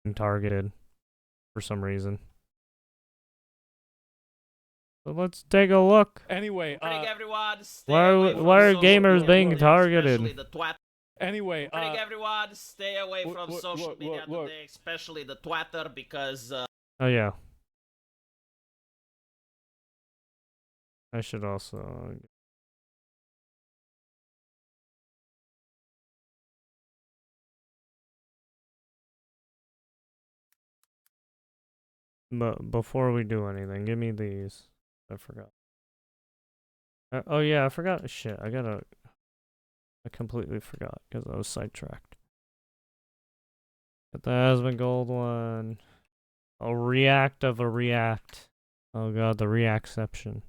being targeted for some reason. So let's take a look. Anyway, everyone, stay Why away are, from why are social gamers media being today, targeted? especially the twat. anyway, Everyone, stay away from social media look. today, especially the Twitter, because Oh yeah. I should also. But before we do anything, give me these. I forgot. Oh yeah, I forgot. Shit, I completely forgot because I was sidetracked. Get the Asmongold one. A react of a react. Oh god, the reactception.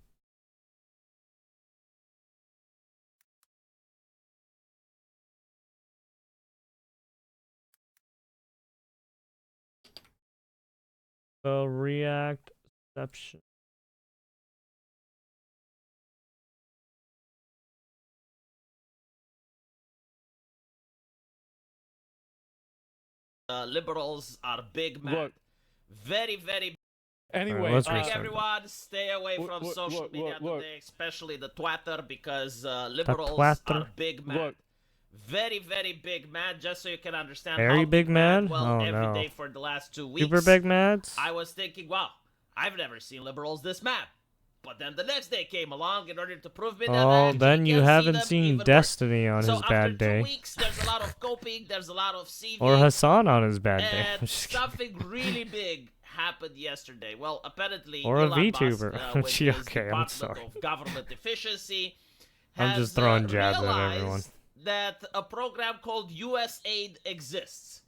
The reactception. liberals are big mad. Look. Very, very. Anyway, let's Everyone, restart stay away from social media look. today, especially the Twitter, because liberals Twitter? are big mad. Look. Very, very big mad. Just so you can understand Very how big mad? Well, Oh, every no. day for the last 2 weeks. Super big mads? I was thinking, wow, I've never seen liberals this mad. But then the next day came along in order to prove me that I Oh, actually then you can haven't see seen them Destiny on so his bad day. after 2 weeks, there's a lot of coping, there's a lot of CV. Or Hassan on his bad day. And something really big happened yesterday. Well, apparently, Or a Elon VTuber. Musk, with Gee, his okay, I'm Department sorry. of Government Efficiency, I'm has just throwing jabs at everyone. realized that a program called USAID exists.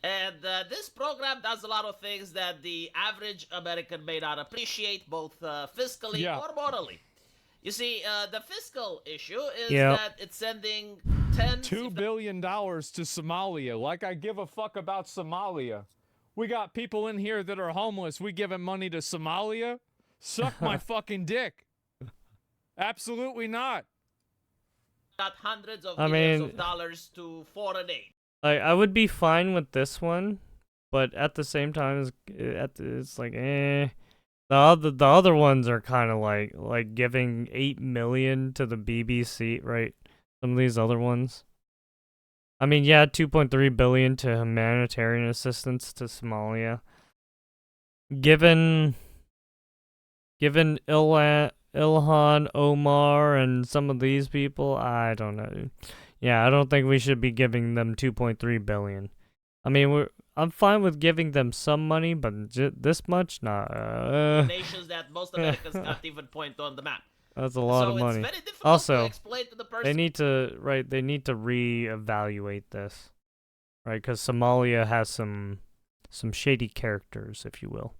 And this program does a lot of things that the average American may not appreciate, both fiscally or morally. You see, the fiscal issue is that it's sending $2 billion to Somalia. Like I give a fuck about Somalia. We got people in here that are homeless. We giving money to Somalia? Suck my fucking dick. Absolutely not. Got hundreds of millions of dollars to foreign aid. I would be fine with this one, but at the same time, it's like, eh. The other ones are kind of like giving 8 million to the BBC, right? Some of these other ones. I mean, yeah, 2.3 billion to humanitarian assistance to Somalia. Given Ilhan Omar and some of these people, I don't know. Yeah, I don't think we should be giving them 2.3 billion. I mean, I'm fine with giving them some money, but this much, nah. Nations that most Americans can't even point on the map. That's a lot of money. It's very difficult Also, to explain to the person. they need to reevaluate this, right? Because Somalia has some shady characters, if you will.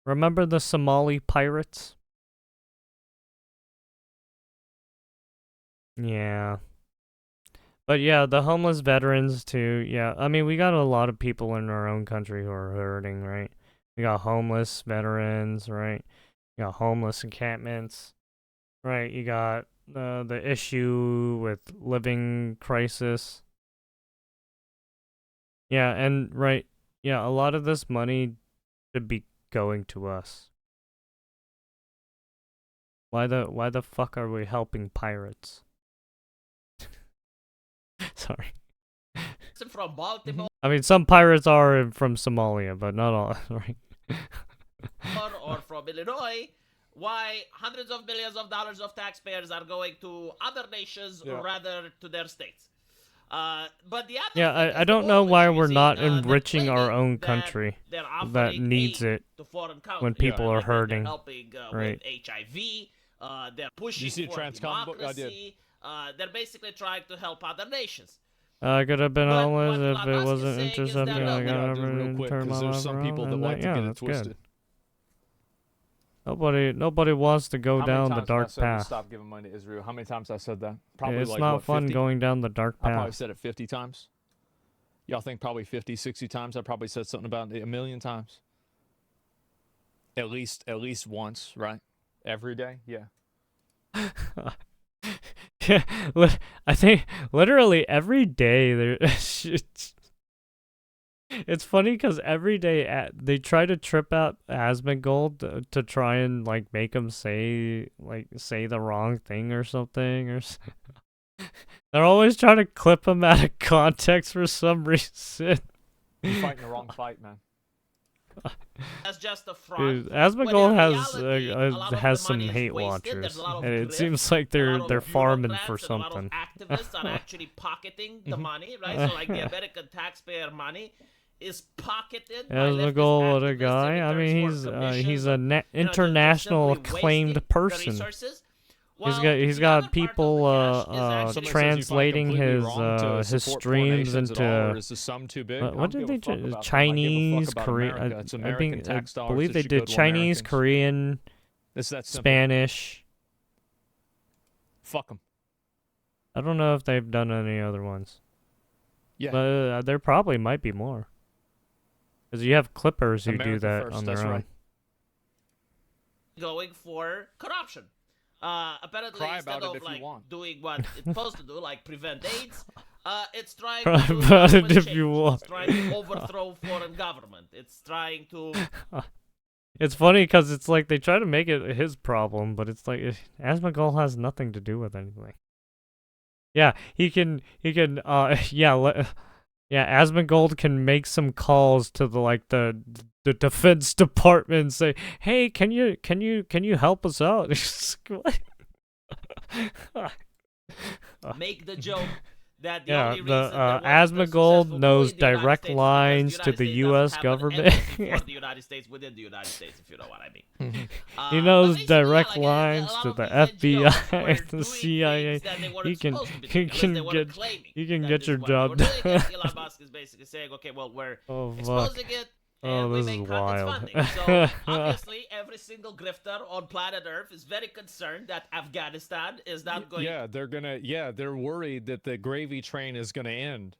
Remember the Somali pirates? Yeah. But yeah, the homeless veterans too. Yeah, I mean, we got a lot of people in our own country who are hurting, right? We got homeless veterans, right? You got homeless encampments, right? You got the issue with living crisis. Yeah, and right, yeah, a lot of this money should be going to us. Why the fuck are we helping pirates? Sorry. From Baltimore. I mean, some pirates are from Somalia, but not all, right? or from Illinois. Why hundreds of millions of dollars of taxpayers are going to other nations rather to their states. But the other I don't know why we're not enriching our own country that needs it when people are hurting. Helping right. with HIV. They're pushing for democracy. They're basically trying to help other nations. I could have been homeless if it wasn't interested. I got real quick, because there's some people that like to get it twisted. Nobody wants to go down the dark path. Stop giving money to Israel. How many times I said that? Probably it's like, not what, fun 50? going down the dark path. I probably said it 50 times. Y'all think probably 50, 60 times? I probably said something about it 1,000,000 times. At least once, right? Every day, yeah. Yeah, I think literally every day there. It's funny because every day they try to trip out Asmongold to try and like make him say the wrong thing or something they're always trying to clip him out of context for some reason. You're fighting the wrong fight, man. That's just a front. Dude, Asmongold reality, has some money is hate wasted, watchers, there's a lot of and it grift, seems like a lot they're of farming for bureaucrats and a lot of something. activists are actually pocketing the money, right? So like the American taxpayer money is pocketed by leftist Asmongold, what a activists in guy! I mean, returns for he's commissions a and, international they're just simply acclaimed wasting the person. resources. He's Well, got the other part of people the cash is actually- Somebody says you find translating completely his wrong to his support streams nations at all, or into is the sum too big? what I don't did give they a fuck do? about them. I give a fuck Chinese, about Korean. America. It's I American think tax I dollars believe that they should did go to Chinese, Americans. Korean, It's that simple. Spanish. Fuck them. I don't know if they've done any other ones. Yeah. But there probably might be more. Because you have clippers who do America that first, on that's their own. right. going for corruption. Apparently, Cry instead about it of if you like want. doing what it's supposed to do, like prevent AIDS, it's trying Cry to do about it government if change. you want. It's trying to overthrow foreign government. It's trying to. It's funny because it's like they try to make it his problem, but it's like Asmongold has nothing to do with anything. Yeah, he can, yeah, Asmongold can make some calls to the Defense Department and say, "Hey, can you help us out?" What? Make the joke that the Yeah, only the reason there wasn't a Asmongold successful knows coup in the United direct States is because lines to the United U.S. States doesn't have an government. embassy for the United States within the United States, if you know what I mean. He But knows basically, yeah, direct like, a lines lot to of the these NGOs FBI were and the doing CIA. things that they weren't He can- supposed to be he doing, at least can they weren't get- claiming you can that get this your is what they job were doing it. done. Elon Musk is basically saying, okay, well, we're Oh fuck! exposing it, and Oh, we this make is content wild. funding. So obviously, every single grifter on planet Earth is very concerned that Afghanistan is not going. Yeah, they're worried that the gravy train is gonna end.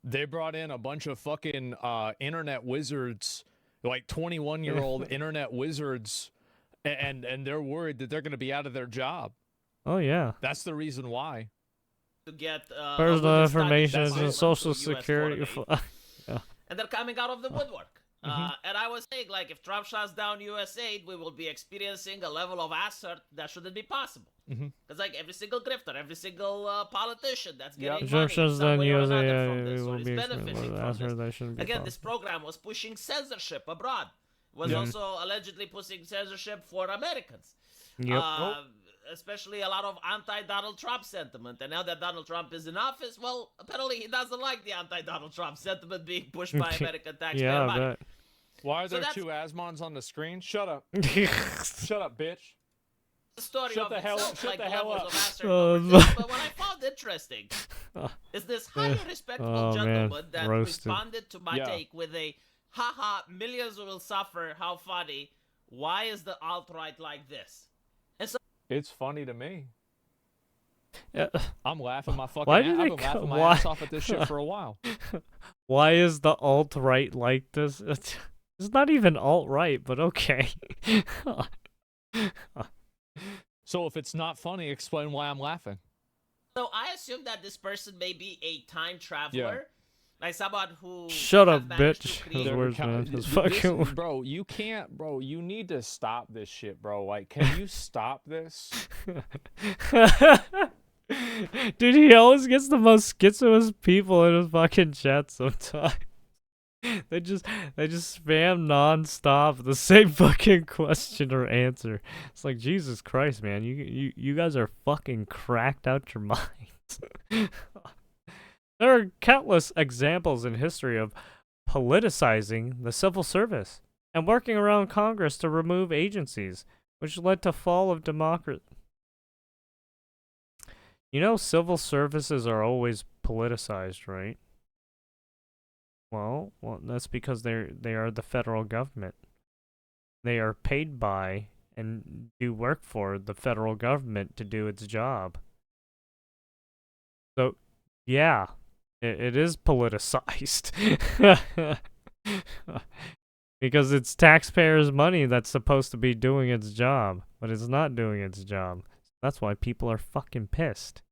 They brought in a bunch of fucking internet wizards, like 21-year-old internet wizards, and they're worried that they're gonna be out of their job. Oh yeah. That's the reason why. To get Personal women's studies information is department a social to US security. foreign aid. And they're coming out of the woodwork. And I was saying, like, if Trump shuts down USAID, we will be experiencing a level of assert that shouldn't be possible. Because, like, every single grifter, every single politician that's getting money Trump shuts some down way or another USA, from this, it or will is be benefiting from this. that shouldn't be Again, this possible. program was pushing censorship abroad. Was Yeah. also allegedly pushing censorship for Americans. Yep. Especially a lot of anti-Donald Trump sentiment. And now that Donald Trump is in office, well, apparently he doesn't like the anti-Donald Trump sentiment being pushed by American taxpayer Yeah, I money. bet. Why are So there that's- two Asmons on the screen? Shut up. Shut up, bitch. The story Shut of the hell itself, up, shut like the hell levels up. of assert Oh, over no. this. But what I found interesting is this highly respectable Oh, man. gentleman that Roasted. responded to my Yeah. take with a, haha, millions will suffer, how funny. Why is the alt-right like this? It's funny to me. Yeah. I'm laughing my fucking Why ass. did I've it been co- laughing my why- ass off at this shit for a while. Why is the alt right like this? It's not even alt right, but okay. So if it's not funny, explain why I'm laughing. So I assume that this person may be a time traveler. Like someone who Shut has up, managed to bitch. create- Those words, man. It's This- fucking. bro, you can't, bro. You need to stop this shit, bro. Like, can you stop this? Dude, he always gets the most schizoid people in his fucking chat sometimes. They just spam nonstop the same fucking question or answer. It's like, Jesus Christ, man, you guys are fucking cracked out your minds. There are countless examples in history of politicizing the civil service and working around Congress to remove agencies, which led to fall of democracy. You know, civil services are always politicized, right? Well, that's because they are the federal government. They are paid by and do work for the federal government to do its job. So, yeah, it is politicized. Because it's taxpayers' money that's supposed to be doing its job, but it's not doing its job. That's why people are fucking pissed.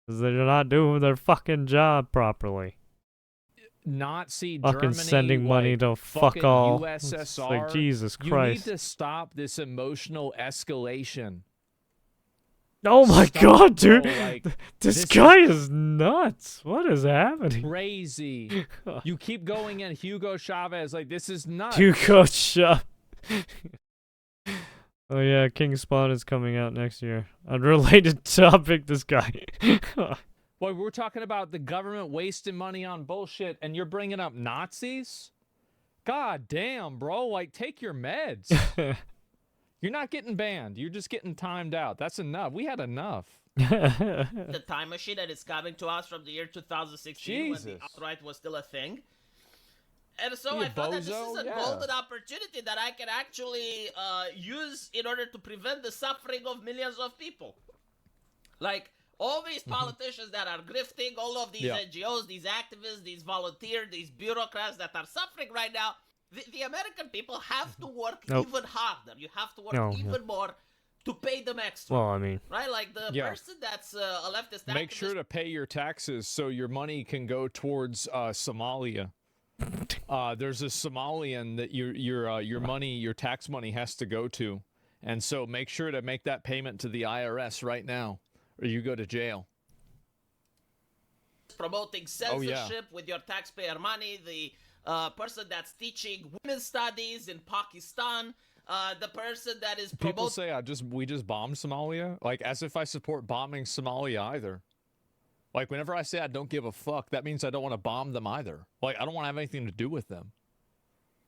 Because they're not doing their fucking job properly. Nazi fucking Germany, sending money like, to fuck fucking all. It's USSR. like, Jesus You need Christ. to stop this emotional escalation. Oh my Stop, God, bro, dude. like, This this guy is nuts. What is happening? crazy. You keep going in Hugo Chavez, like, this is nuts. Hugo Shop. Oh yeah, King Spawn is coming out next year. Unrelated topic, this guy. Well, we're talking about the government wasting money on bullshit, and you're bringing up Nazis? God damn, bro. Like, take your meds. You're not getting banned. You're just getting timed out. That's enough. We had enough. The time machine that is coming to us from the year 2016 when the Jesus. alt-right was still a thing. And so You I thought that this bozo, is a yeah. golden opportunity that I can actually use in order to prevent the suffering of millions of people. Like, all these politicians that are grifting, all of these Yeah. NGOs, these activists, these volunteers, these bureaucrats that are suffering right now, the American people have to work Nope. even harder. You have to work No, even more to pay them extra. Well, I mean, Right? Like the Yeah. person that's a leftist Make activist sure to pay your taxes so your money can go towards Somalia. There's a Somalian that your money, your tax money has to go to, and so make sure to make that payment to the IRS right now, or you go to jail. promoting Oh, yeah. censorship with your taxpayer money, the person that's teaching women's studies in Pakistan, the person that is People promoting... say we just bombed Somalia, like as if I support bombing Somalia either. Like whenever I say I don't give a fuck, that means I don't want to bomb them either. Like I don't want to have anything to do with them.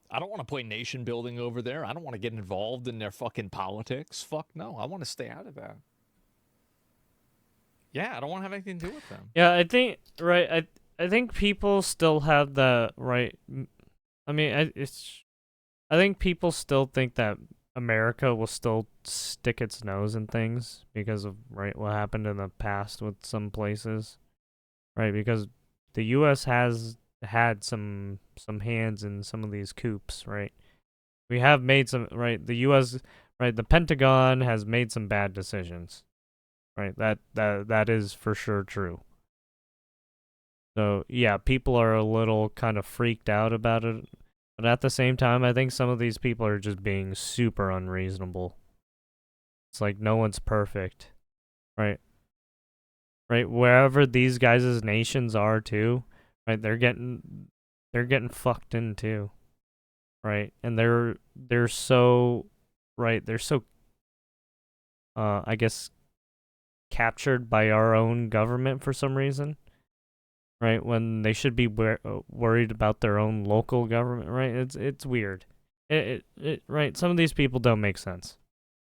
I don't want to play nation building over there. I don't want to get involved in their fucking politics. Fuck no. I want to stay out of that. Yeah, I don't want to have anything to do with them. yeah, I think right. I think people still have the right. I mean, I think people still think that America will still stick its nose in things because of right what happened in the past with some places, right? Because the U.S. has had some hands in some of these coups, right? We have made some right. The U.S. right, the Pentagon has made some bad decisions, right? That is for sure true. So yeah, people are a little kind of freaked out about it. But at the same time, I think some of these people are just being super unreasonable. It's like no one's perfect, right? Right, wherever these guys' nations are too, right? They're getting fucked in too, right? And they're so, right? They're so, I guess, captured by our own government for some reason. Right, when they should be worried about their own local government, right? It's weird. Right, some of these people don't make sense.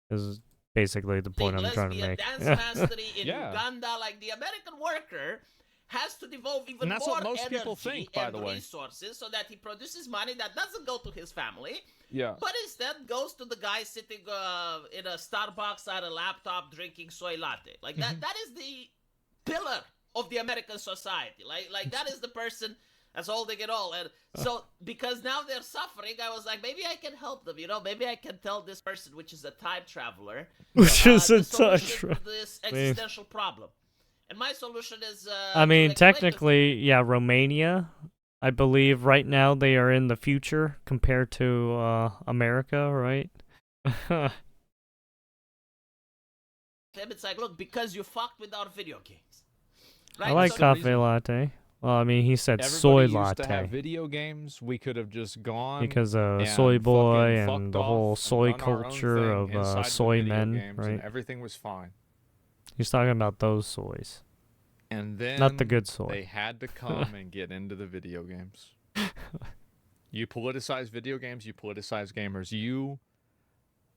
Is basically the point I'm trying to lesbian make. dance mastery in Yeah. Uganda, like the American worker has to devote even And that's more what most energy people think, by and the way. resources so that he produces money that doesn't go to his family, Yeah. but instead goes to the guy sitting in a Starbucks at a laptop drinking soy latte. Like Mm-hmm. that is the pillar of the American society. Like that is the person that's holding it all. And so because now they're suffering, I was like, maybe I can help them, maybe I can tell this person, which is a time traveler, Which is the a solution touch. to this existential problem. And my solution is I to mean, explain to- technically, yeah, Romania. I believe right now they are in the future compared to America, right? it's like, look, because you fucked with our video games. Right? I like So- some cafe reason. latte. Well, I mean, he said Everybody soy used latte to have video games. We could have just gone because and soy boy fucking and fucked the whole off and soy done our own culture thing of inside the soy video men, games, right? And everything was fine. He's talking about those soys, And then not the good soy. they had to come and get into the video games. You politicize video games, you politicize gamers.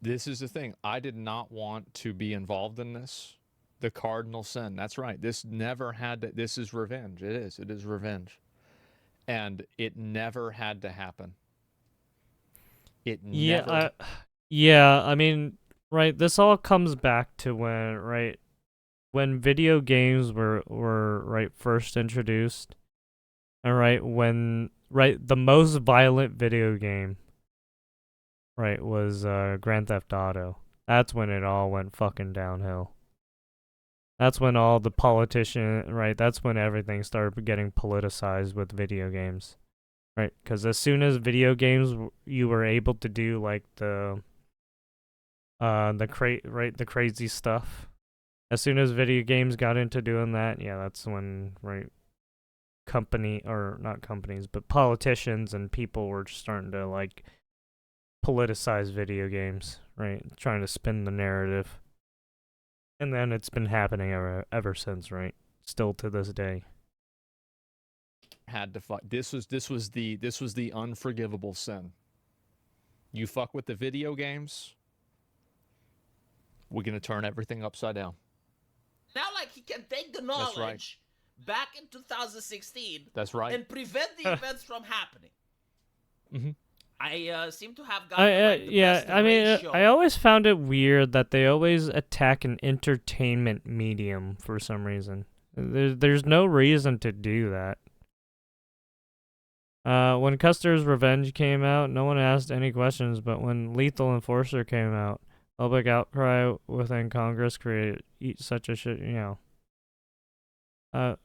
This is the thing. I did not want to be involved in this. The cardinal sin. That's right. This never had to. This is revenge. It is. It is revenge. And it never had to happen. It never. Yeah, I mean, right, this all comes back to when video games were right first introduced. And when the most violent video game was Grand Theft Auto. That's when it all went fucking downhill. That's when all the right, that's when everything started getting politicized with video games. Right, because as soon as video games, you were able to do like the crazy stuff. As soon as video games got into doing that, yeah, that's when not companies, but politicians and people were starting to like politicize video games, right? Trying to spin the narrative. And then it's been happening ever since, right? Still to this day. Had to fuck. This was the unforgivable sin. You fuck with the video games, we're gonna turn everything upside down. Now, like, he can take the knowledge back in 2016. That's right. And prevent the events from happening. Mm-hmm. I seem to have gotten I always found it weird that they always attack an entertainment medium for some reason. There's no reason to do that. When Custer's Revenge came out, no one asked any questions, but when Lethal Enforcer came out, public outcry within Congress created such a shit, what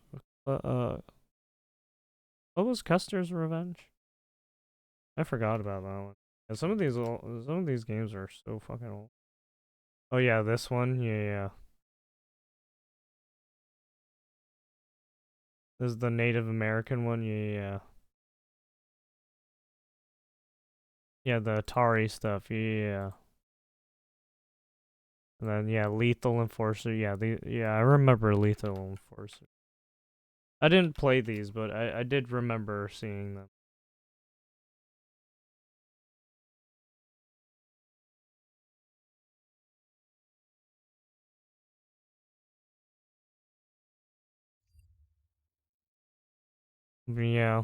was Custer's Revenge? I forgot about that one. Yeah, some of these games are so fucking old. Oh yeah, this one, yeah. This is the Native American one, yeah. Yeah, the Atari stuff, yeah. And then yeah, Lethal Enforcer, yeah, I remember Lethal Enforcer. I didn't play these, but I did remember seeing them. Yeah.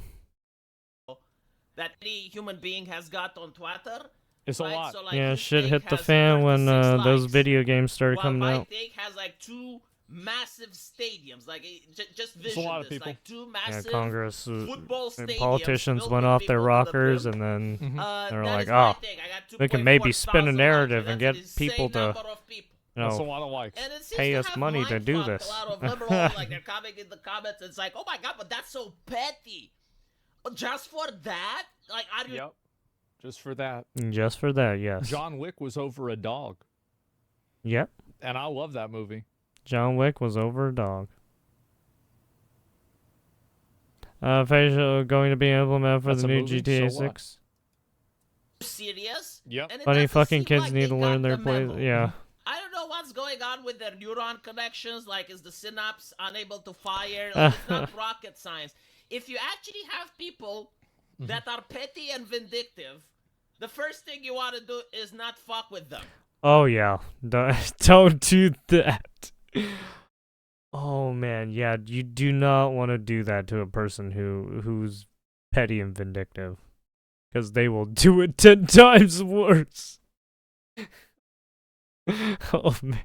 That any human being has got on Twitter. It's a lot. So, like, Yeah, his shit take hit the has fan when 36 those likes, video games started while coming my out. take has like 2 massive stadiums. Like, just It's a vision lot of this. people. Like 2 Yeah, massive Congress, football stadiums. politicians filled went with off their people to the rockers, brim. and then Mm-hmm. they're That like, is my oh, take. I got they can maybe spin a 2.4 narrative thousand and likes. get That's an people insane to, number of people. That's a lot of likes. And it seems pay to us have money to do mindfucked this. A lot of liberals, like, they're coming in the comments. It's like, oh my god, but that's so petty. Just for that? Like, are you? Yep. Just for that. Just for that, yes. John Wick was over a dog. Yep. And I love that movie. John Wick was over a dog. Facial going to be implemented for That's the a new movie, GTA so what? 6. Serious? Yep. And it Funny doesn't fucking seem kids like need they to learn got their the place. memo. Yeah. I don't know what's going on with their neuron connections. Like, is the synapse unable to fire? Like, it's not rocket science. If you actually have people that are petty and vindictive, the first thing you want to do is not fuck with them. Oh yeah. Don't do that. Oh man, yeah, you do not want to do that to a person who's petty and vindictive, because they will do it 10 times worse. Oh man,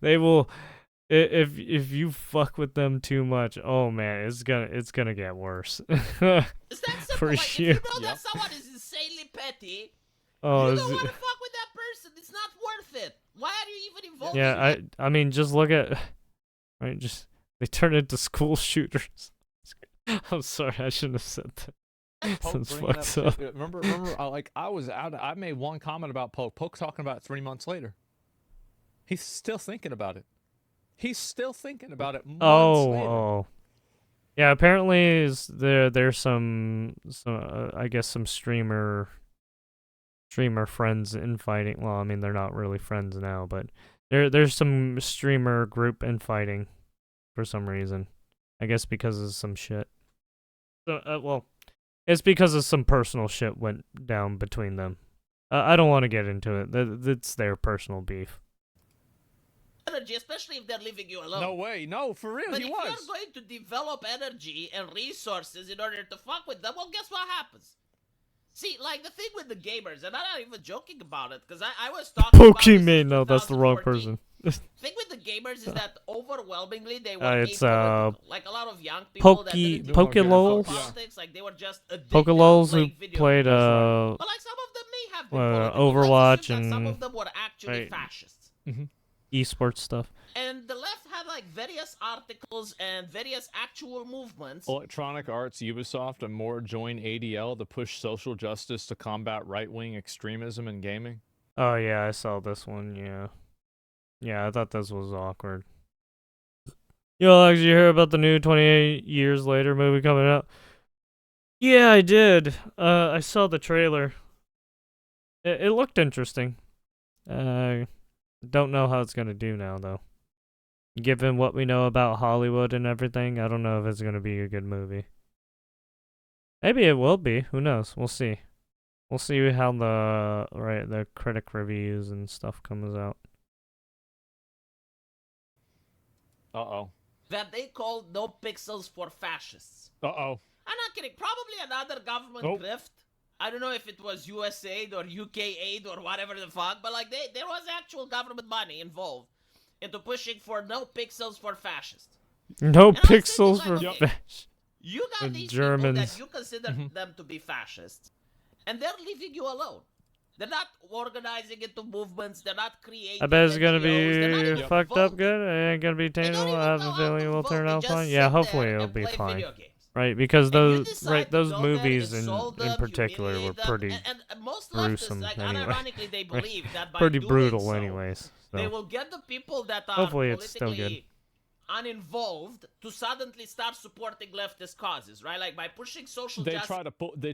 they will. If you fuck with them too much, oh man, it's gonna get worse. It's that simple. For Like, sure. if you know that someone is insanely petty, Oh, you don't want to fuck with that person. It's not worth it. Why are you even involved? in yeah, it? I mean, just look at, right? Just they turn into school shooters. I'm sorry, I shouldn't have said that. Poke Sounds bringing fucked up up. shit. Remember, I was out. I made one comment about Poke. Poke talking about it 3 months later. He's still thinking about it. He's still thinking about it months later. Oh. Yeah, apparently there's some I guess some streamer friends infighting. Well, I mean they're not really friends now, but there's some streamer group infighting for some reason. I guess because of some shit. So well, it's because of some personal shit went down between them. I don't want to get into it. It's their personal beef. Energy, especially if they're leaving you alone. No way. No, for real, But he if was. you're going to develop energy and resources in order to fuck with them, well, guess what happens? See, like, the thing with the gamers, and I'm not even joking about it, because I was talking about this in Pokemon, no, that's the wrong 2014. person. Thing with the gamers is that overwhelmingly they were It's, apolitical. Like a lot of young people that didn't do Pokelols? politics, like they were just addicted Pokelols to who playing video played games. But like some of them may have been political. Let's Overwatch assume that some and- of them were actually right. fascists. Mhm. esports stuff. And the left had like various articles and various actual movements. Electronic Arts, Ubisoft, and more join ADL to push social justice to combat right-wing extremism in gaming. Oh yeah, I saw this one. Yeah, I thought this was awkward. Yo, Alex, you hear about the new 28 Years Later movie coming out? Yeah, I did. I saw the trailer. It looked interesting. Don't know how it's gonna do now, though. Given what we know about Hollywood and everything, I don't know if it's gonna be a good movie. Maybe it will be. Who knows? We'll see. We'll see how the critic reviews and stuff comes out. Uh-oh. That they called No Pixels for Fascists. Uh-oh. I'm not kidding. Probably another government Nope. grift. I don't know if it was USAID or UK aid or whatever the fuck, but like there was actual government money involved into pushing for no pixels for fascists. No And I was pixels thinking, for like, okay, fashion. You got The these Germans. people that you consider them to be fascists, and they're leaving you alone. They're not organizing into movements. They're not creating. I bet it's gonna NGOs, they're not be even fucked up voting. good. It ain't gonna be They don't tangible. even I have go a out feeling to it will vote. turn They out just fine. sit Yeah, hopefully there it'll and be play fine. video games. Right, because And you those decide to those go there, movies insult them, in particular were humiliate them, pretty and most gruesome leftists, like, anyway. unironically, they believe that by pretty doing brutal so, anyways. they So will get the people that are hopefully it's still politically uninvolved to suddenly start supporting leftist causes, right? Like by pushing social They justice.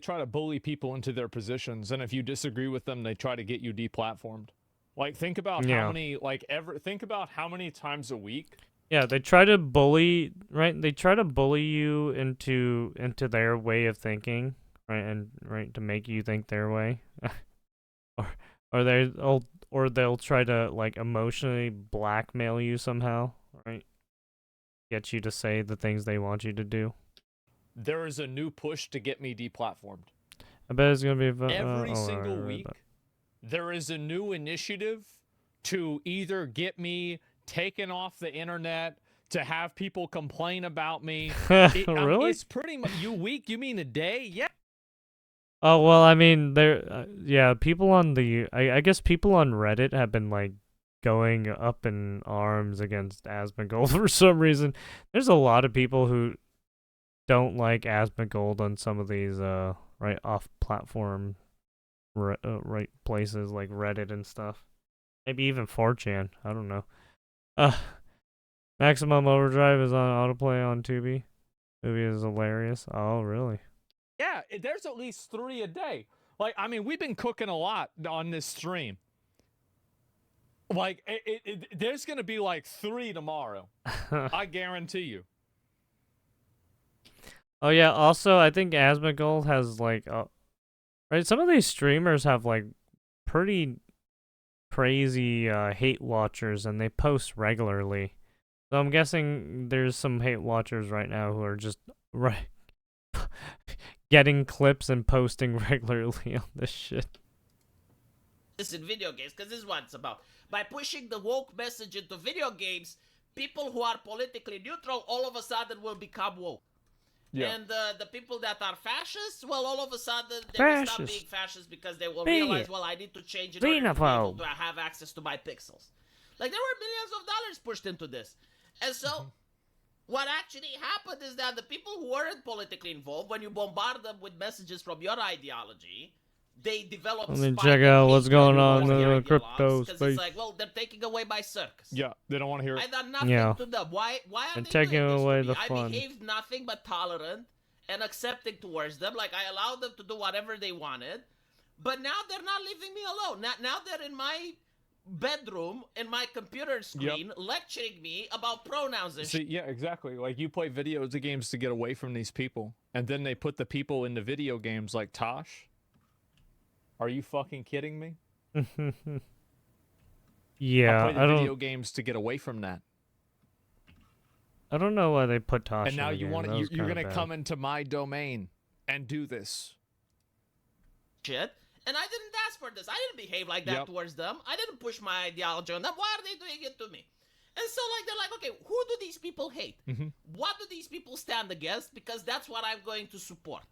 try to bully people into their positions, and if you disagree with them, they try to get you deplatformed. Like think about Yeah. how many think about how many times a week. yeah, they try to bully, right? They try to bully you into their way of thinking, right? And right to make you think their way, or they'll try to like emotionally blackmail you somehow, right? Get you to say the things they want you to do. There is a new push to get me deplatformed. I bet it's gonna be Every single week, there is a new initiative to either get me taken off the internet, to have people complain about me. Really? It's pretty much you mean a day? Yeah. Oh well, I mean, yeah, people on I guess people on Reddit have been like going up in arms against Asmongold for some reason. There's a lot of people who don't like Asmongold on some of these right off-platform right places like Reddit and stuff. Maybe even 4chan. I don't know. Maximum Overdrive is on autoplay on Tubi. Movie is hilarious. Oh, really? Yeah, there's at least 3 a day. Like, I mean, we've been cooking a lot on this stream. Like, there's going to be like 3 tomorrow. I guarantee you. Oh, yeah. Also, I think Asmongold has, like, right, some of these streamers have, like, pretty crazy hate watchers, and they post regularly. So I'm guessing there's some hate watchers right now who are just, right, getting clips and posting regularly on this shit. This in video games, because this is what it's about. By pushing the woke message into video games, people who are politically neutral all of a sudden will become woke. Yeah. And the people that are fascists, well, all of a sudden they will stop being fascists because they will realize, well, I need to change in order to be able to have access to my pixels. Like, there were millions of dollars pushed into this. And so, what actually happened is that the people who weren't politically involved, when you bombard them with messages from your ideology, they develop. Let me check out what's going on in the crypto because space. it's like, well, they're taking away my circus. Yeah, they don't want to hear it. I done nothing Yeah. to them. Why are And they taking doing this away to me? the I fun. behaved nothing but tolerant and accepting towards them. Like, I allowed them to do whatever they wanted. But now they're not leaving me alone. Now they're in my bedroom, in my computer screen, lecturing me about pronouns and See, shit. yeah, exactly. Like, you play video games to get away from these people, and then they put the people into video games like Tosh. Are you fucking kidding me? Yeah, I play the video games to get away from that. I don't know why they put Tosh. And now in the you game. want That was you're kinda gonna bad. come into my domain and do this. Shit. And I didn't ask for this. I didn't behave like that Yep. towards them. I didn't push my ideology on them. Why are they doing it to me? And so, like, they're like, okay, who do these people hate? What do these people stand against? Because that's what I'm going to support.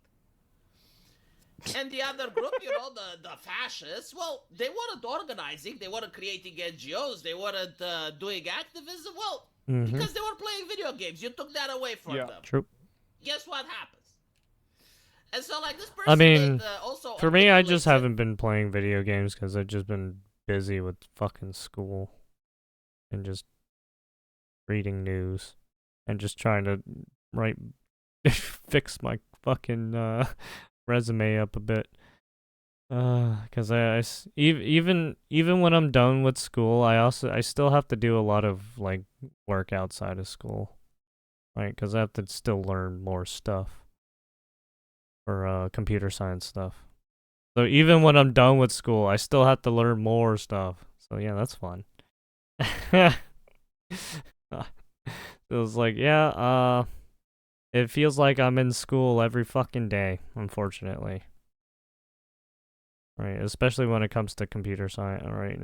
And the other group, the fascists, well, they weren't organizing, they weren't creating NGOs, they weren't doing activism, well, because they were playing video games. You took that away from them. True. Guess what happens? And so, like, this person I mean, also for me, I just articulates it. haven't been playing video games because I've just been busy with fucking school and just reading news and just trying to fix my fucking resume up a bit. Because even when I'm done with school, I still have to do a lot of like work outside of school, right? Because I have to still learn more stuff for computer science stuff. So even when I'm done with school, I still have to learn more stuff. So yeah, that's fun. It was like, yeah, it feels like I'm in school every fucking day, unfortunately. Right, especially when it comes to computer science, right?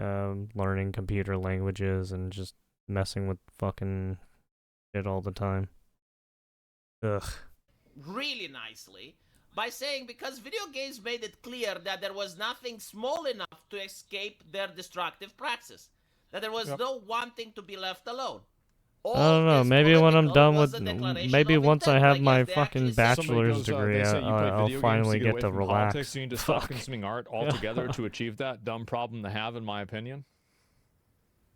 Learning computer languages and just messing with fucking shit all the time. Ugh. Really nicely by saying because video games made it clear that there was nothing small enough to escape their destructive praxis, that there was no one thing to be left alone. I don't know. Maybe when I'm done with, maybe once I have my fucking Somebody bachelor's goes, degree, they say you play I'll video games finally to get away to from relax. politics. You need to stop consuming art altogether to achieve that dumb problem to have, in my opinion.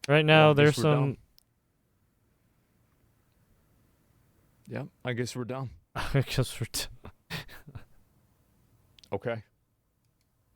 Right now, Well, I there's guess we're some. dumb. Yeah, I guess we're dumb. I guess Okay.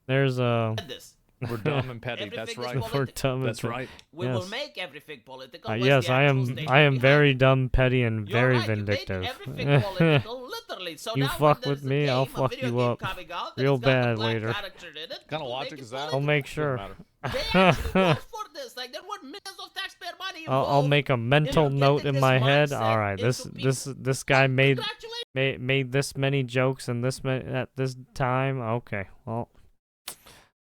There's This. We're dumb and petty. That's Everything is right. political. We're dumb. That's right. We Yes. will make everything political. What's Yes, the I actual am. statement I am behind very it? dumb, petty, and You're very right, vindictive. You made everything political, literally. So You now fuck when with there's me, a game, I'll a fuck video you game up coming out, real that's got a bad black later. character in it, What kind of people logic make it is that? I'll political. make Doesn't sure. matter. They actually worked for this. Like there were millions of taxpayer money involved. I'll make a mental getting note in this my head. mindset All right, this into this guy made Congratulations. made this many jokes and at this time. Okay, well,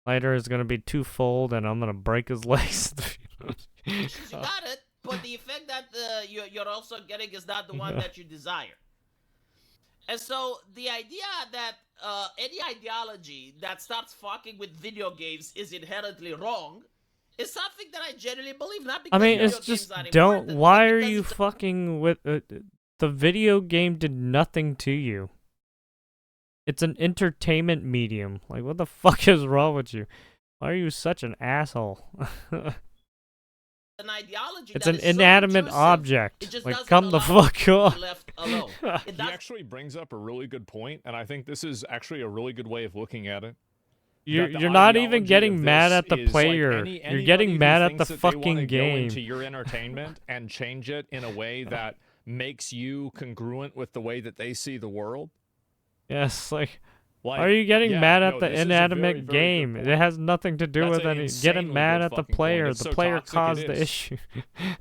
later is gonna be twofold, and I'm gonna break his legs. You got it, but the effect that you're also getting is not the one that you desire. And so the idea that any ideology that starts fucking with video games is inherently wrong is something that I genuinely believe. Not because I mean, video it's games just are don't. important, Why but are because you it's a- fucking with the video game? Did nothing to you. It's an entertainment medium. Like, what the fuck is wrong with you? Why are you such an asshole? an ideology It's that an is so inanimate intrusive, object. it just Like, doesn't come the allow fuck it to on. be left alone. It He does- actually brings up a really good point, and I think this is actually a really good way of looking at it. You're That the you're not ideology even getting of mad this at the is, like, player. anybody You're getting who mad at the thinks that they wanna fucking go game. into your entertainment and change it in a way that makes you congruent with the way that they see the world. Yes, like, Like, why are you getting yeah, mad no, at the this is a inanimate very, very good game? point. It has nothing to do That's with an any. insanely Getting mad good at the fucking point. player. It's The so player toxic, it caused the is. issue.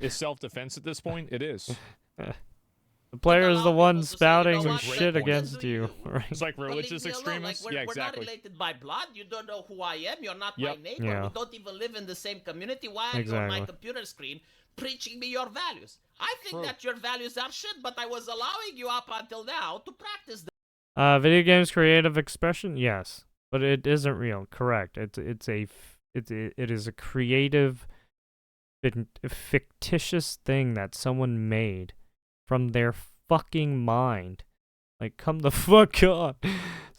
Is self-defense at this point? It is. The player is allow the people one to say, you spouting know what, shit like, what against do you. you? Right? It's like But leave religious me alone. extremists. Like, Yeah, we're exactly. not related by blood. You don't know who I am. You're not Yep. my neighbor. Yeah. We don't even live in the same community. Why are you on my Exactly. computer screen preaching me your values? I think True. that your values are shit, but I was allowing you up until now to practice them. Video games creative expression, yes, but it isn't real. Correct. It is a creative, fictitious thing that someone made from their fucking mind. Like, come the fuck on.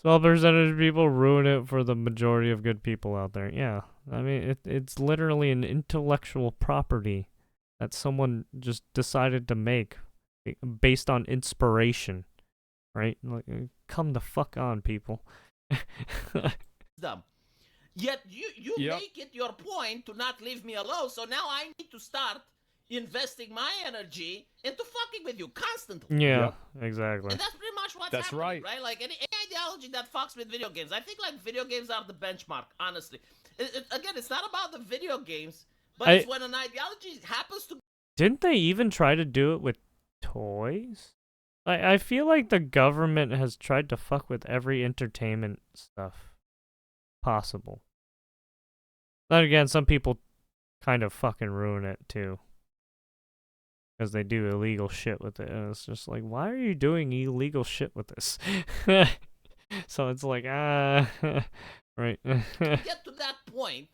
Small percentage of people ruin it for the majority of good people out there. Yeah, I mean, it's literally an intellectual property that someone just decided to make based on inspiration, right? Like, come the fuck on, people. Them. Yet you Yep. make it your point to not leave me alone. So now I need to start investing my energy into fucking with you constantly. Yeah, exactly. And that's pretty much what's That's happening, right. Like any ideology that fucks with video games. I think like video games are the benchmark, honestly. Again, it's not about the video games, but it's when an ideology happens to. Didn't they even try to do it with toys? I feel like the government has tried to fuck with every entertainment stuff possible. Then again, some people kind of fucking ruin it too. Because they do illegal shit with it. And it's just like, why are you doing illegal shit with this? So it's like right. Get to that point,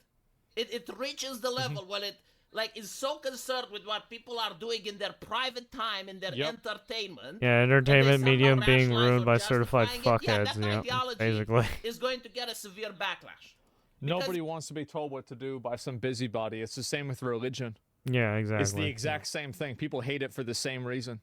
it reaches the level where it like is so concerned with what people are doing in their private time, in their entertainment. Yeah, and they entertainment somehow medium being rationalize ruined or by certified justifying it. Yeah, fuckheads. that Yeah, ideology basically. is going to get a severe backlash. Nobody wants to be told what to do by some busybody. It's the same with religion. Yeah, exactly. It's the exact same thing. People hate it for the same reason.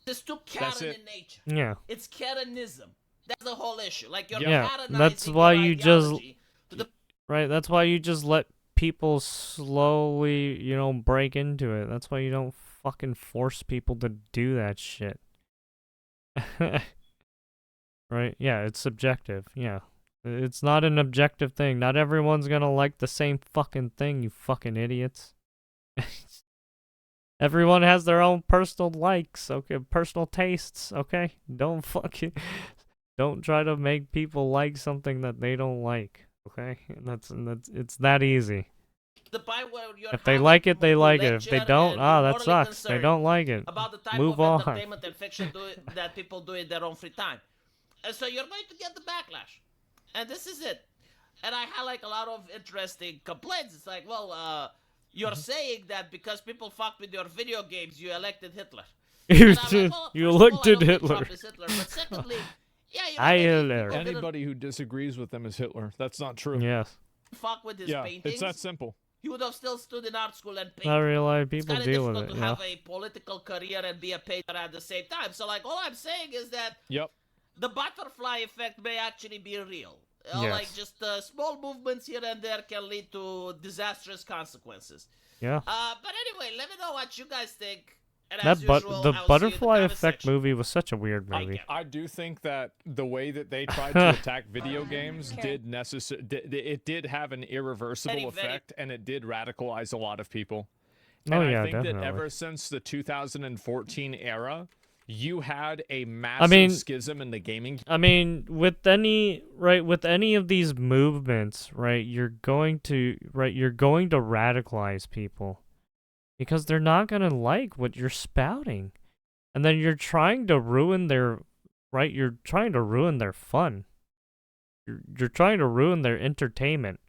It's too Karen in nature. Yeah. It's Karenism. That's the whole issue. Like you're Yeah, Karenizing that's why your you just ideology to the right. That's why you just let people slowly, break into it. That's why you don't fucking force people to do that shit. Right? Yeah, it's subjective. Yeah. It's not an objective thing. Not everyone's gonna like the same fucking thing, you fucking idiots. Everyone has their own personal likes, okay? Personal tastes, okay? Don't try to make people like something that they don't like, okay? It's that easy. the point where you're If they like it, they to like it. If they lecture don't, and you're that morally sucks. They concerned don't like it. about the type Move of on. entertainment and fiction that people do in their own free time. And so you're going to get the backlash. And this is it. And I had like a lot of interesting complaints. It's like, well, you're saying that because people fucked with your video games, you elected Hitler. You And I'm like, well, you first of all, I elected don't think Hitler. Trump is Hitler. But secondly, yeah, Hitler. people didn't Anybody who disagrees with them is Hitler. That's not true. Yes. fuck with his Yeah, paintings. it's that simple. He would have still stood in art school and painted. Not really a lot of It's people kind of deal with difficult it, to yeah. have a political career and be a painter at the same time. So, like, all I'm saying is that Yep. the butterfly effect may actually be real. Yes. Like, just small movements here and there can lead to disastrous consequences. Yeah. But anyway, let me know what you guys think. And That as usual, the I'll see you in Butterfly comment Effect section. movie was such a weird movie. I do think that the way that they tried to attack video games it did have an irreversible Very, effect, and it did radicalize a lot of people. Oh, And yeah, I think definitely. that ever since the 2014 era, you had a massive schism in the gaming. I mean, with any of these movements, right, you're going to radicalize people. Because they're not going to like what you're spouting. And then you're trying to ruin their fun. You're trying to ruin their entertainment.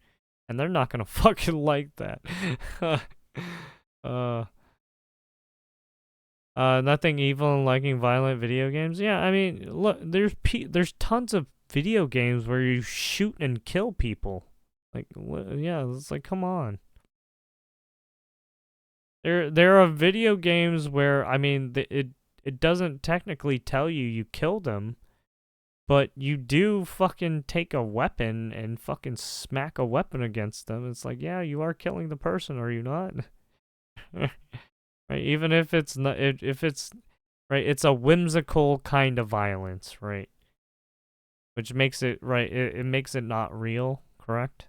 And they're not going to fucking like that. Nothing evil in liking violent video games. Yeah, I mean, look, there's tons of video games where you shoot and kill people. Like, yeah, it's like, come on. There are video games where, I mean, it doesn't technically tell you killed them, but you do fucking take a weapon and fucking smack a weapon against them. It's like, yeah, you are killing the person, are you not? Right? Even if it's not, if it's right, it's a whimsical kind of violence, right? Which makes it right. It makes it not real, correct?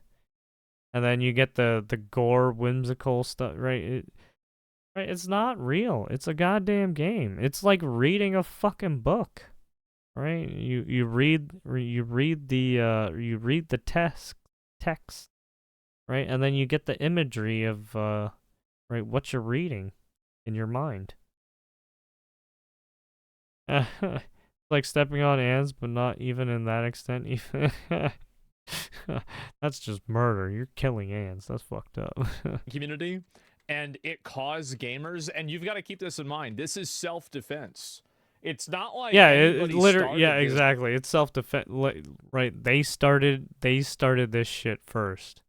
And then you get the gore, whimsical stuff, right? Right, it's not real. It's a goddamn game. It's like reading a fucking book, right? You read the text, right? And then you get the imagery of right, what you're reading in your mind. Like stepping on ants, but not even in that extent. Even that's just murder. You're killing ants. That's fucked up. Community. And it caused gamers, and you've got to keep this in mind. This is self-defense. It's not like it literally. started Yeah, this. exactly. It's self-defense. Right? They started this shit first,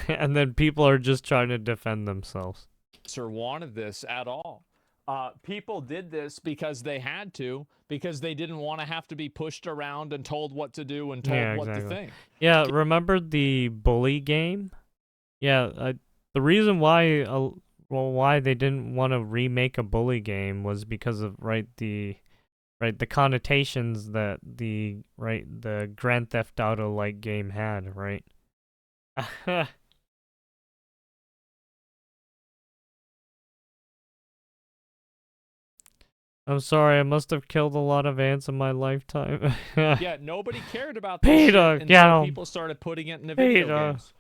and then people are just trying to defend themselves. Or wanted this at all. People did this because they had to, because they didn't want to have to be pushed around and told what to do and told what to think. Yeah, remember the bully game? Yeah, the reason why they didn't want to remake a bully game was because of the connotations that the Grand Theft Auto like game had, right? I'm sorry, I must have killed a lot of ants in my lifetime. Yeah, nobody cared about this Peter, shit get until 'em. people started putting it in the video Peter. games.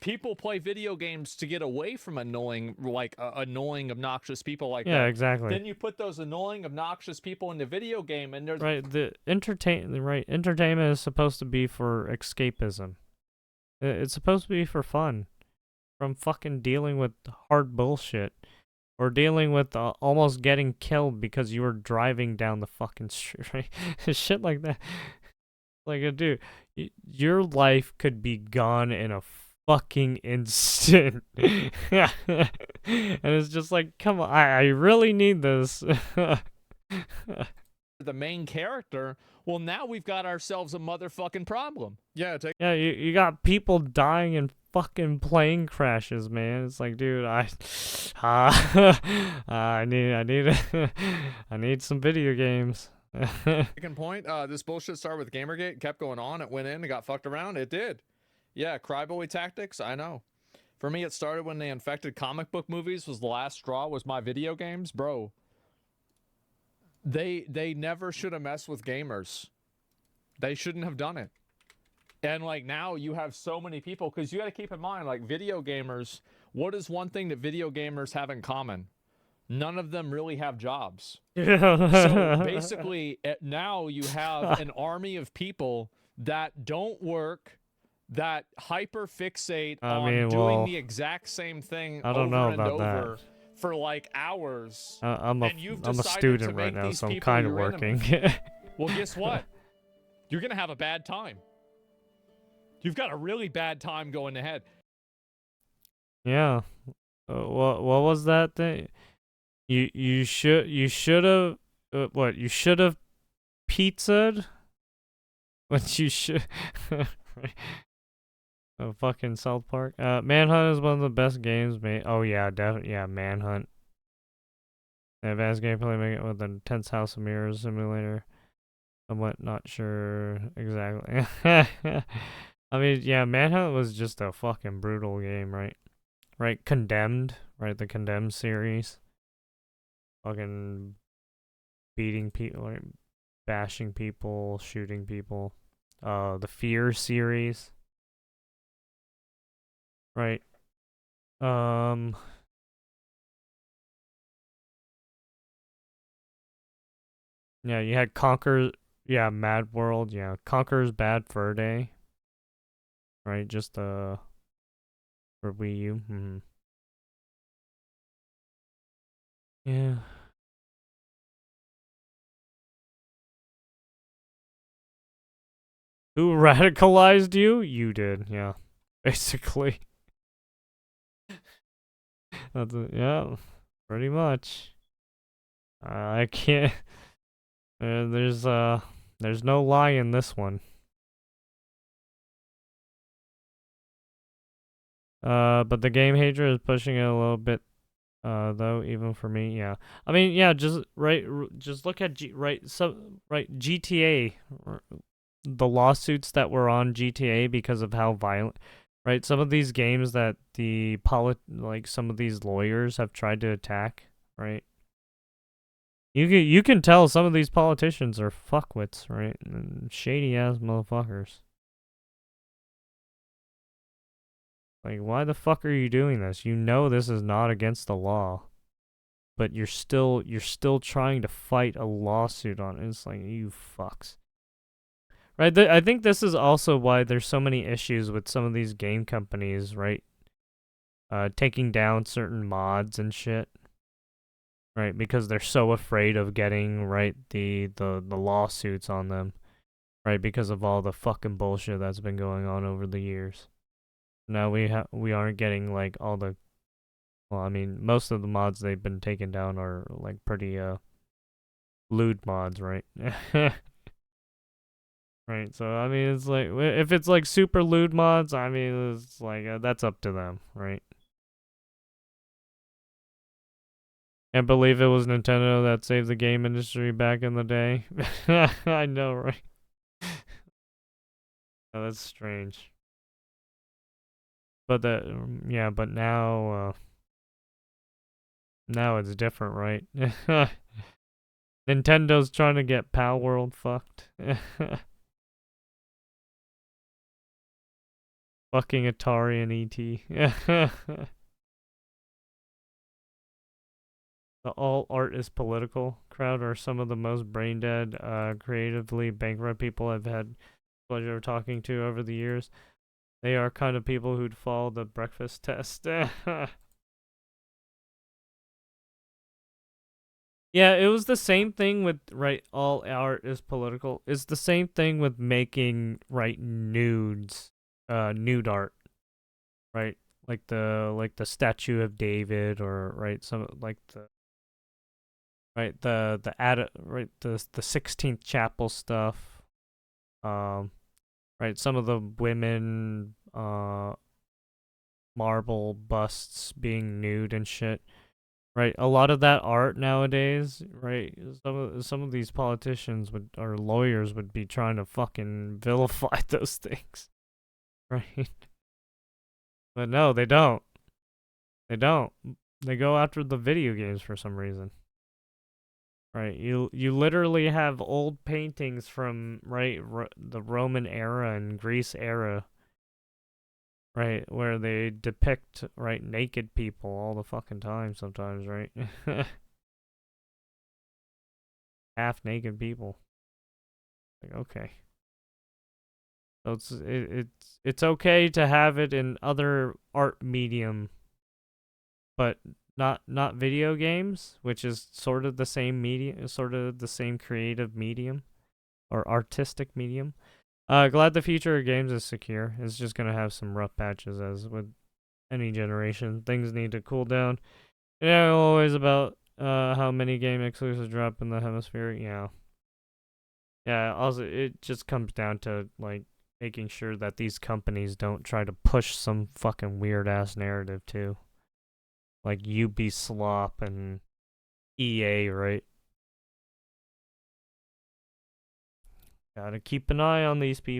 People play video games to get away from annoying, annoying, obnoxious people like Yeah, that. exactly. Then you put those annoying, obnoxious people in the video game, and there's Right, entertainment is supposed to be for escapism. It's supposed to be for fun, from fucking dealing with hard bullshit, or dealing with almost getting killed because you were driving down the fucking street, right? Shit like that. Like, dude, your life could be gone in a fucking instant. And it's just like, come on, I really need this. the main character. Well, now we've got ourselves a motherfucking problem. Yeah, Yeah, you got people dying in fucking plane crashes, man. It's like, dude, I need some video games. second point, this bullshit started with Gamergate, kept going on, it went in, it got fucked around, it did. Yeah, cryboy tactics, I know. For me, it started when they infected comic book movies, was the last straw, was my video games. Bro, they never should have messed with gamers. They shouldn't have done it. And like now you have so many people, because you got to keep in mind, like video gamers, what is one thing that video gamers have in common? None of them really have jobs. So basically, now you have an army of people that don't work, that hyper fixate on doing the exact same thing over and over for like hours. I'm a student right now, so I'm kind of working. Well, guess what? You're gonna have a bad time. You've got a really bad time going ahead. Yeah. What was that thing? You should have what? You should have pizzaed. What you should. Oh, fucking South Park. Manhunt is one of the best games made. Oh yeah, definitely. Yeah, Manhunt. Advanced gameplay, make it with an intense House of Mirrors simulator. Somewhat not sure exactly. I mean, yeah, Manhunt was just a fucking brutal game, right? Right, Condemned, right? The Condemned series. Fucking beating people, like bashing people, shooting people. The Fear series. Right. Yeah, you had Conquer. Yeah, Mad World. Yeah, Conquer's Bad Fur Day. Right, just for Wii U. Yeah. Who radicalized you? You did. Yeah, basically. Yeah, pretty much. I can't. There's no lie in this one. But the game hatred is pushing it a little bit, though, even for me, yeah. I mean, yeah, just look at GTA, the lawsuits that were on GTA because of how violent, right? Some of these games that some of these lawyers have tried to attack, right? You can tell some of these politicians are fuckwits, right? And shady ass motherfuckers. Like, why the fuck are you doing this? You know this is not against the law, but you're still trying to fight a lawsuit on it. It's like, you fucks. Right? I think this is also why there's so many issues with some of these game companies, right? Taking down certain mods and shit. Right? Because they're so afraid of getting, right, the lawsuits on them. Right? Because of all the fucking bullshit that's been going on over the years. Now we aren't getting like all the, well, I mean, most of the mods they've been taken down are like pretty lewd mods, right? Right. So I mean, it's like if it's like super lewd mods, I mean, it's like that's up to them, right? And believe it was Nintendo that saved the game industry back in the day. I know, right? Oh, that's strange. But but now it's different, right? Nintendo's trying to get Palworld fucked. Fucking Atari and ET. The all art is political crowd are some of the most brain dead, creatively bankrupt people I've had pleasure of talking to over the years. They are kind of people who'd follow the breakfast test. Yeah, it was the same thing with, right, all art is political. It's the same thing with making, right, nudes, nude art, right? Like the Statue of David, or right, some like the the 16th Chapel stuff. Right, some of the women marble busts being nude and shit. Right, a lot of that art nowadays, right? Some of these politicians would, or lawyers would be trying to fucking vilify those things, right? But no, they don't. They don't. They go after the video games for some reason. Right, you literally have old paintings from, right, the Roman era and Greece era, right, where they depict, right, naked people all the fucking time sometimes, right? Half naked people. Like, okay. So it's okay to have it in other art medium, but not video games, which is sort of the same medium, sort of the same creative medium or artistic medium. Glad the future of games is secure. It's just gonna have some rough patches, as with any generation. Things need to cool down. Yeah, always about how many game exclusives drop in the hemisphere. Yeah. Yeah, also it just comes down to, like, making sure that these companies don't try to push some fucking weird ass narrative too. Like Ubisoft and EA, right? Gotta keep an eye on these people.